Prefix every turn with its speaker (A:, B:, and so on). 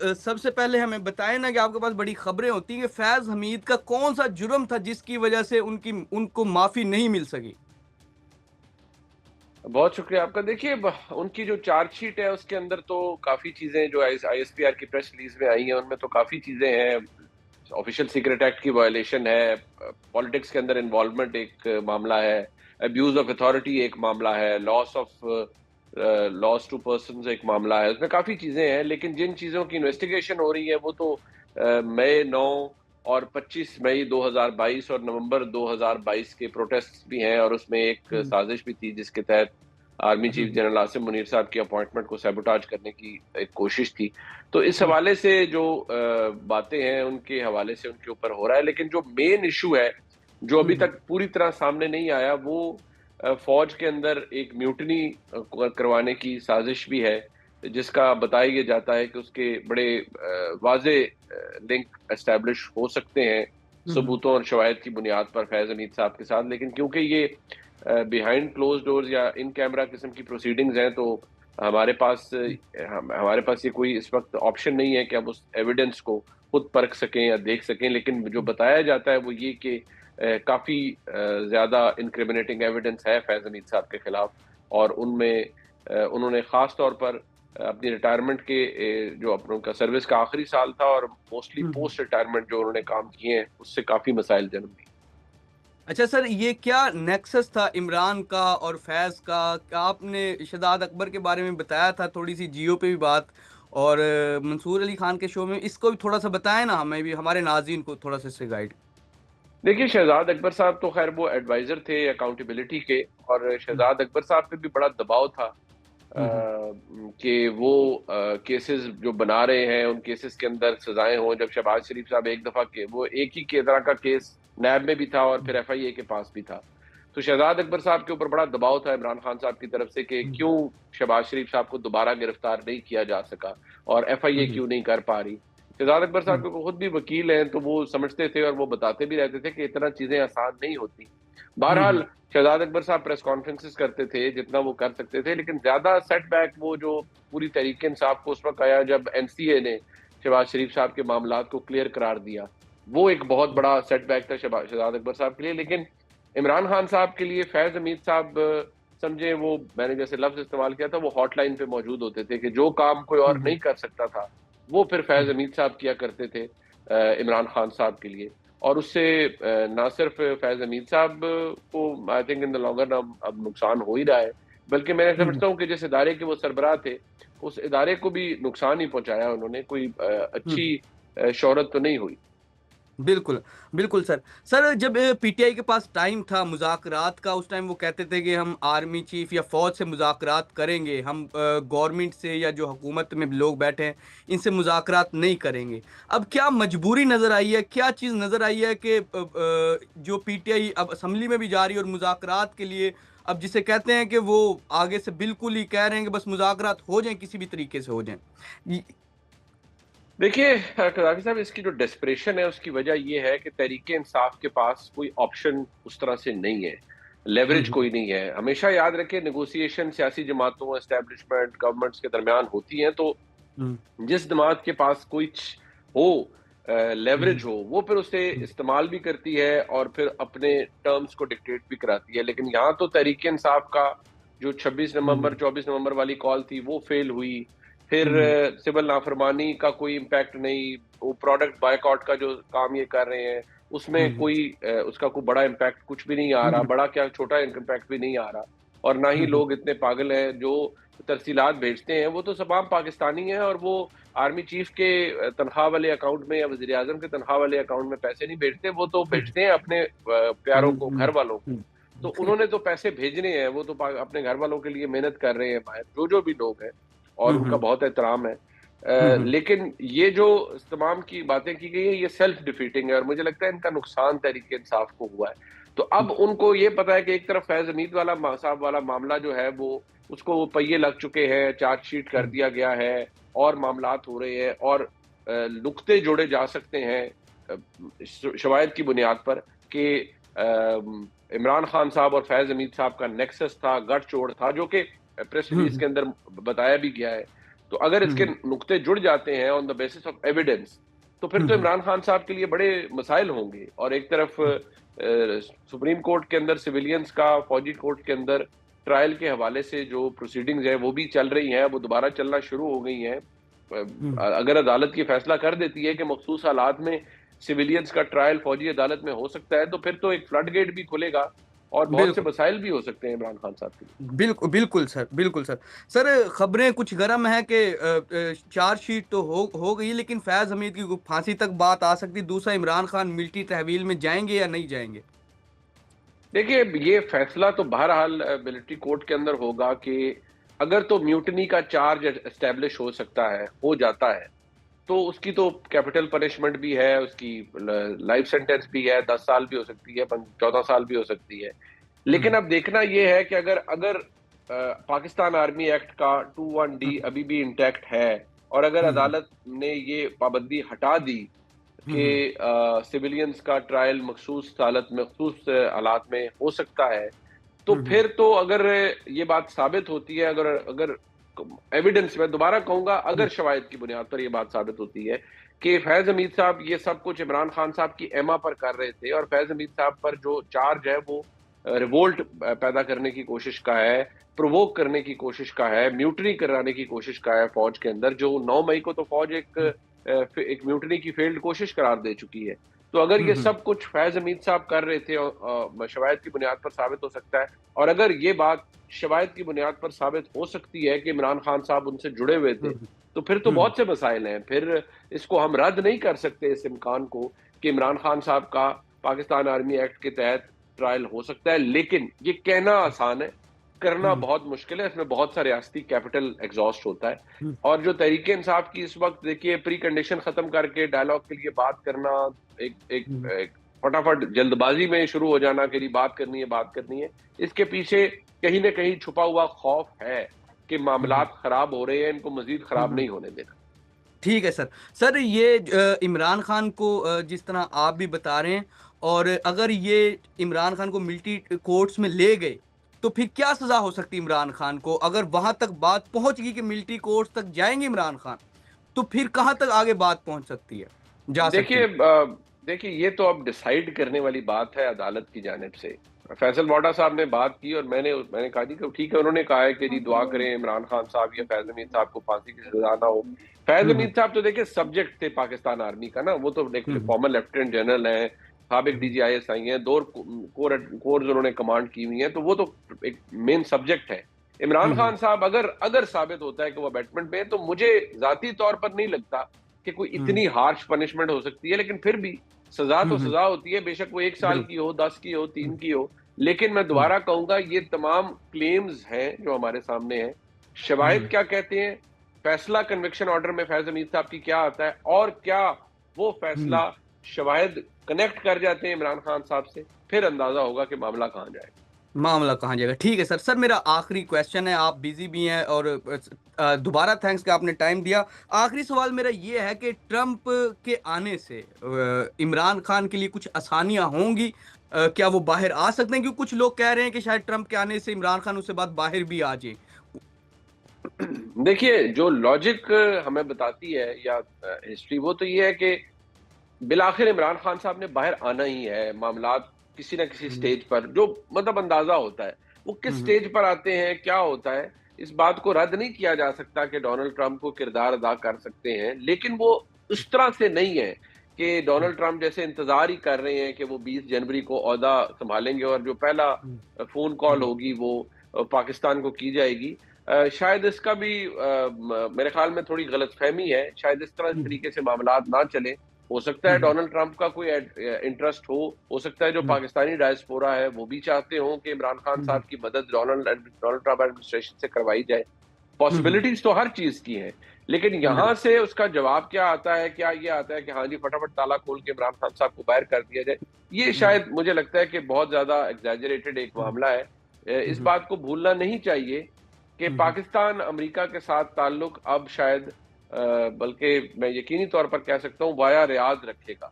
A: सबसे पहले हमें बताएं ना कि आपके पास बड़ी खबरें होती हैं कि फैज हमीद का कौन सा जुर्म था जिसकी वजह से उनकी उनको माफी नहीं मिल सकी।
B: बहुत शुक्रिया आपका। देखिए, उनकी जो चार्जशीट है उसके अंदर तो काफ़ी चीज़ें जो आईएसपीआर की प्रेस रिलीज में आई हैं उनमें तो काफ़ी चीज़ें हैं। ऑफिशियल सीक्रेट एक्ट की वायलेशन है, पॉलिटिक्स के अंदर इन्वॉल्वमेंट एक मामला है, अब्यूज ऑफ अथॉरिटी एक मामला है, लॉस टू पर्संस एक मामला है। उसमें काफ़ी चीज़ें हैं, लेकिन जिन चीज़ों की इन्वेस्टिगेशन हो रही है वो तो मई 9 और 25 मई 2022 और नवंबर 2022 के प्रोटेस्ट भी हैं, और उसमें एक
A: हम्म।
B: साजिश भी थी जिसके तहत आर्मी चीफ
A: हम्म।
B: जनरल आसिम मुनीर साहब की अपॉइंटमेंट को सैबोटाज करने की एक कोशिश थी। तो इस
A: हम्म।
B: हवाले से जो बातें हैं उनके हवाले से उनके ऊपर हो रहा है, लेकिन जो मेन इशू है जो अभी
A: हम्म।
B: तक पूरी तरह सामने नहीं आया वो फौज के अंदर एक म्यूटनी करवाने की साजिश भी है, जिसका बताया ये जाता है कि उसके बड़े वाजे लिंक एस्टेब्लिश हो सकते हैं
A: हम्म।
B: सबूतों और शवायद की बुनियाद पर फैज हमीद साहब के साथ। लेकिन क्योंकि ये बिहाइंड क्लोज डोर्स या इन कैमरा किस्म की प्रोसीडिंग्स हैं, तो हमारे पास ये कोई इस वक्त ऑप्शन नहीं है कि हम उस एविडेंस को खुद परख सकें या देख सकें। लेकिन जो बताया जाता है वो ये कि काफी ज्यादा इनक्रिमिनेटिंग एविडेंस है फैज हमीद साहब के खिलाफ, और उनमें उन्होंने खास तौर पर अपनी रिटायरमेंट के जो अपनों का सर्विस का आखिरी साल था और मोस्टली
A: हम्म।
B: पोस्ट रिटायरमेंट जो उन्होंने काम किए हैं उससे काफी मसाइल जन्म दिए।
A: अच्छा सर, ये क्या नेक्सस था इमरान का और फैज का? क्या आपने शहजाद अकबर के बारे में बताया था, थोड़ी सी जियो पे भी बात, और मंसूर अली खान के शो में, इसको भी थोड़ा सा बताएं ना, हमें भी, हमारे नाज़रीन को थोड़ा सा इससे गाइड।
B: देखिए, शहजाद अकबर साहब तो खैर वो एडवाइजर थे अकाउंटेबिलिटी के, और
A: हम्म।
B: शहजाद अकबर साहब पे भी बड़ा दबाव था
A: हम्म।
B: कि वो केसेस जो बना रहे हैं उन केसेस के अंदर सजाएं हों। जब शहबाज शरीफ साहब एक दफा के वो एक ही के तरह का केस नैब में भी था और फिर एफआईए के पास भी था, तो शहजाद अकबर साहब के ऊपर बड़ा दबाव था इमरान खान साहब की तरफ से कि
A: हम्म।
B: क्यों शहबाज शरीफ साहब को दोबारा गिरफ्तार नहीं किया जा सका और एफआईए
A: हम्म।
B: क्यों नहीं कर पा रही। शहजाद अकबर साहब
A: हम्म।
B: के खुद भी वकील हैं, तो वो समझते थे और वो बताते भी रहते थे कि इतना चीजें आसान नहीं होती। बहरहाल,
A: हम्म।
B: शहजाद अकबर साहब प्रेस कॉन्फ्रेंसेस करते थे जितना वो कर सकते थे, लेकिन ज्यादा सेटबैक वो जो पूरी तरीके इंसाफ को उस वक्त आया जब एनसीए ने शहबाज शरीफ साहब के मामला को क्लियर करार दिया। वो एक बहुत बड़ा सेटबैक था शहजाद अकबर साहब के लिए। लेकिन इमरान खान साहब के लिए फैज हमीद साहब, समझे, वो मैंने जैसे लफ्ज इस्तेमाल किया था, वो हॉटलाइन पे मौजूद होते थे कि जो काम कोई और
A: हम्म।
B: नहीं कर सकता था वो फिर फैज
A: हम्म।
B: हमीद साहब किया करते थे इमरान खान साहब के लिए। और उससे ना सिर्फ फैज हमीद साहब को I think in the longer run अब नुकसान हो ही रहा है, बल्कि मैं
A: हम्म।
B: समझता हूँ कि जिस इदारे के वो सरबराह थे उस इदारे को भी नुकसान ही पहुंचाया उन्होंने। कोई
A: हम्म।
B: अच्छी शोहरत तो नहीं हुई।
A: बिल्कुल। बिल्कुल सर। सर, जब पीटीआई के पास टाइम था मुज़ाकरात का, उस टाइम वो कहते थे कि हम आर्मी चीफ या फौज से मुज़ाकरात करेंगे, हम गवर्नमेंट से या जो हुकूमत में लोग बैठे हैं इनसे मुज़ाकरात नहीं करेंगे। अब क्या मजबूरी नज़र आई है, क्या चीज़ नज़र आई है कि जो पीटीआई अब असम्बली में भी जा रही है और मुज़ाकरात के लिए, अब जिसे कहते हैं कि वो आगे से बिल्कुल ही कह रहे हैं कि बस मुज़ाकरात हो जाएं, किसी भी तरीके से हो जाएं।
B: देखिए कदाफी साहब, इसकी जो डेस्परेशन है उसकी वजह यह है कि तहरीक इंसाफ के पास कोई ऑप्शन उस तरह से नहीं है, लेवरेज
A: हम्म।
B: कोई नहीं है। हमेशा याद रखें, नेगोशिएशन सियासी जमातों, एस्टेब्लिशमेंट, गवर्नमेंट्स के दरमियान होती हैं, तो
A: हम्म।
B: जिस जमात के पास कोई हो,
A: हम्म।
B: लेवरेज हो, वो फिर उसे
A: हम्म।
B: इस्तेमाल भी करती है और फिर अपने टर्म्स को डिक्टेट भी कराती है। लेकिन यहाँ तो तहरीक इंसाफ का जो 26 नवंबर
A: हम्म।
B: 24 नवंबर वाली कॉल थी वो फेल हुई। फिर
A: हम्म।
B: सिविल नाफरमानी का कोई इम्पैक्ट नहीं, वो प्रोडक्ट बायकॉट का जो काम ये कर रहे हैं उसमें
A: हम्म।
B: कोई उसका कोई बड़ा इम्पैक्ट कुछ भी नहीं आ रहा,
A: हम्म।
B: बड़ा क्या छोटा इम्पैक्ट भी नहीं आ रहा। और ना ही
A: हम्म।
B: लोग इतने पागल हैं जो तरसीलात भेजते हैं, वो तो तमाम पाकिस्तानी हैं और वो आर्मी चीफ के तनख्वाह वाले अकाउंट में या वजीर आजम के तनख्वाह वाले अकाउंट में पैसे नहीं भेजते, वो तो भेजते हैं अपने प्यारों को, घर वालों को। तो उन्होंने तो पैसे भेजने हैं, वो तो अपने घर वालों के लिए मेहनत कर रहे हैं बाहर, जो जो भी लोग हैं, और उनका बहुत एहतराम है। लेकिन ये जो तमाम की बातें की गई है ये सेल्फ डिफीटिंग है, और मुझे लगता है इनका नुकसान तहरीक इंसाफ को हुआ है। तो अब उनको ये पता है कि एक तरफ फैज हमीद वाला साहब वाला मामला जो है वो उसको वो पहिए लग चुके हैं, चार्जशीट कर दिया गया है और मामलात हो रहे हैं, और नुक्ते जोड़े जा सकते हैं शवायद की बुनियाद पर कि इमरान खान साहब और फैज हमीद साहब का नेक्सस था, गठजोड़ था, जो कि प्रेस रिलीज के अंदर बताया भी गया है। तो अगर इसके
A: हम्म,
B: नुक्ते जुड़ जाते हैं on the basis of evidence, तो फिर तो
A: हम्म,
B: इमरान खान साहब के लिए बड़े मसाइल होंगे। और एक तरफ सुप्रीम कोर्ट के अंदर सिविलियंस का, फौजी कोर्ट के अंदर ट्रायल के हवाले से जो प्रोसीडिंग्स है वो भी चल रही हैं, वो दोबारा चलना शुरू हो गई हैं।
A: हम्म,
B: अगर अदालत की फैसला कर देती है कि मखसूस हालात में सिविलियंस का ट्रायल फौजी अदालत में हो सकता है, तो फिर तो एक फ्लड गेट भी खुलेगा और बहुत से
A: बिल्कुल
B: मसाइल भी हो सकते हैं इमरान खान साहब के लिए।
A: बिल्कुल बिल्कुल सर, बिल्कुल सर। सर खबरें कुछ गर्म है कि चार्जशीट तो हो गई, लेकिन फैज हमीद की फांसी तक बात आ सकती। दूसरा, इमरान खान मिलिट्री तहवील में जाएंगे या नहीं जाएंगे?
B: देखिए, ये फैसला तो बहरहाल मिलिट्री कोर्ट के अंदर होगा कि अगर तो म्यूटनी का चार्ज एस्टेब्लिश हो सकता है, हो जाता है, तो उसकी तो कैपिटल पनिशमेंट भी है, उसकी लाइफ सेंटेंस भी है, 10 साल भी हो सकती है, 14 साल भी हो सकती है। लेकिन
A: हम्म,
B: अब देखना यह है कि अगर अगर पाकिस्तान आर्मी एक्ट का 21D
A: हम्म,
B: अभी भी इंटैक्ट है, और अगर
A: हम्म,
B: अदालत ने ये पाबंदी हटा दी कि
A: हम्म,
B: सिविलियंस का ट्रायल मखसूस हालत में, मखसूस हालात में हो सकता है, तो
A: हम्म,
B: फिर तो अगर ये बात साबित होती है, अगर अगर एविडेंस, मैं दोबारा कहूंगा,
A: हम्म,
B: अगर शवाहिद की बुनियाद पर ये बात साबित होती है कि फैज हमीद साहब ये सब कुछ इमरान खान साहब की एमा पर कर रहे थे, और फैज हमीद साहब पर जो चार्ज है वो रिवोल्ट पैदा करने की कोशिश का है, प्रोवोक करने की कोशिश का है, म्यूटनी कराने की कोशिश का है फौज के अंदर, जो 9 मई को तो फौज एक म्यूटनी की फेल्ड कोशिश करार दे चुकी है। तो अगर ये
A: हम्म,
B: सब कुछ फैज हमीद साहब कर रहे थे और शवाहिद की बुनियाद पर साबित हो सकता है, और अगर ये बात शवाहिद की बुनियाद पर साबित हो सकती है कि इमरान खान साहब उनसे जुड़े हुए थे,
A: हम्म,
B: तो फिर तो
A: हम्म,
B: बहुत से मसाइल हैं। फिर इसको हम रद्द नहीं कर सकते, इस इम्कान को, कि इमरान खान साहब का पाकिस्तान आर्मी एक्ट के तहत ट्रायल हो सकता है। लेकिन ये कहना आसान है, करना
A: हम्म,
B: बहुत मुश्किल है, इसमें बहुत सा रियासती कैपिटल एग्जॉस्ट होता है।
A: हम्म,
B: और जो तहरीक इंसाफ की इस वक्त देखिए प्री कंडीशन खत्म करके डायलॉग के लिए बात करना, एक एक,
A: हम्म,
B: एक फटाफट जल्दबाजी में शुरू हो जाना कि नहीं बात करनी है, बात करनी है, इसके पीछे कहीं ना कहीं छुपा हुआ खौफ है कि
A: हम्म,
B: मामलात खराब हो रहे हैं, इनको मजीद खराब
A: हम्म।
B: नहीं होने देना।
A: ठीक है सर। सर ये इमरान खान को जिस तरह आप भी बता रहे हैं, और अगर ये इमरान खान को मिलिट्री कोर्ट्स में ले गए, तो फिर क्या सजा हो सकती है इमरान खान को? अगर वहां तक बात पहुंच गई कि मिलिट्री कोर्ट्स तक जाएंगे इमरान खान, तो फिर कहां तक आगे बात पहुंच सकती है, जा सकती
B: देखिए
A: है?
B: देखिए, ये तो अब डिसाइड करने वाली बात है अदालत की जानिब से। फैसल वाडा साहब ने बात की और मैंने मैंने कहा जी कि ठीक है, उन्होंने कहा है कि जी दुआ करें इमरान खान साहब या फैज हमीद साहब को फांसी की सजा ना हो। फैज
A: हम्म,
B: हमीद साहब तो देखिए सब्जेक्ट थे पाकिस्तान आर्मी का ना, वो तो एक
A: हम्म,
B: फॉर्मर लेफ्टिनेंट जनरल हैं, साबिक
A: हम्म,
B: DGIS आई हैं, दो कोर उन्होंने कमांड की हुई है, तो वो तो एक मेन सब्जेक्ट है। इमरान
A: हम्म,
B: खान साहब अगर अगर साबित होता है कि वो अबैटमेंट में है, तो मुझे जाती तौर पर नहीं लगता कि कोई
A: हम्म,
B: इतनी हार्श पनिशमेंट हो सकती है। लेकिन फिर भी सजा तो
A: हम्म,
B: सजा होती है, बेशक वो 1 साल
A: बिल्कुल,
B: की हो, 10 की हो,
A: हम्म,
B: 3 की हो। लेकिन मैं
A: हम्म,
B: दोबारा कहूंगा, ये तमाम क्लेम्स हैं जो हमारे सामने हैं, शवाहिद
A: हम्म,
B: क्या कहते हैं, फैसला कन्विक्शन ऑर्डर में फैज हमीद साहब की क्या आता है, और क्या वो
A: हम्म।
B: फैसला शवाहिद कनेक्ट कर जाते हैं इमरान खान साहब से, फिर अंदाजा होगा कि मामला कहाँ जाएगा।
A: मामला कहाँ जाएगा। ठीक है सर। सर मेरा आखिरी क्वेश्चन है, आप बिजी भी हैं, और दोबारा थैंक्स कि आपने टाइम दिया। आखिरी सवाल मेरा ये है कि ट्रंप के आने से इमरान खान के लिए कुछ आसानियां होंगी? क्या वो बाहर आ सकते हैं? क्योंकि कुछ लोग कह रहे हैं कि शायद ट्रंप के आने से इमरान खान उसके बाद बाहर भी आ जाए।
B: देखिए, जो लॉजिक हमें बताती है या हिस्ट्री, वो तो ये है कि बिलाखिर इमरान खान साहब ने बाहर आना ही है। मामलात किसी ना किसी
A: हम्म,
B: स्टेज पर, जो मतलब अंदाजा होता है, वो किस
A: हम्म,
B: स्टेज पर आते हैं, क्या होता है, इस बात को रद्द नहीं किया जा सकता कि डोनाल्ड ट्रंप को किरदार अदा कर सकते हैं। लेकिन वो उस तरह से नहीं है कि डोनाल्ड ट्रंप जैसे इंतजार ही कर रहे हैं कि वो 20 जनवरी को ओहदा संभालेंगे और जो पहला
A: हम्म,
B: फोन कॉल
A: हम्म,
B: होगी वो पाकिस्तान को की जाएगी। शायद इसका भी मेरे ख्याल में थोड़ी गलतफहमी है, शायद इस तरह
A: हम्म,
B: तरीके से मामलात ना चले। हो सकता है
A: हम्म,
B: डोनाल्ड ट्रंप का कोई इंटरेस्ट हो सकता है जो
A: हम्म,
B: पाकिस्तानी डायस्पोरा है वो भी चाहते हो कि इमरान खान
A: हम्म,
B: साहब की मदद डोनाल्ड ट्रंप एडमिनिस्ट्रेशन से करवाई जाए।
A: हम्म,
B: पॉसिबिलिटीज तो हर चीज की हैं, लेकिन यहां
A: बिल्कुल।
B: से उसका जवाब क्या आता है, क्या ये आता है कि हाँ जी फटाफट ताला खोल के इमरान खान साहब को बाहर कर दिया जाए? ये
A: हम्म,
B: शायद मुझे लगता है कि बहुत ज्यादा एग्जैजरेटेड एक
A: हम्म,
B: मामला है। इस
A: हम्म,
B: बात को भूलना नहीं चाहिए कि
A: हम्म,
B: पाकिस्तान अमेरिका के साथ ताल्लुक अब शायद बल्कि मैं यकीनी तौर पर कह सकता हूँ वाया रियाद रखेगा।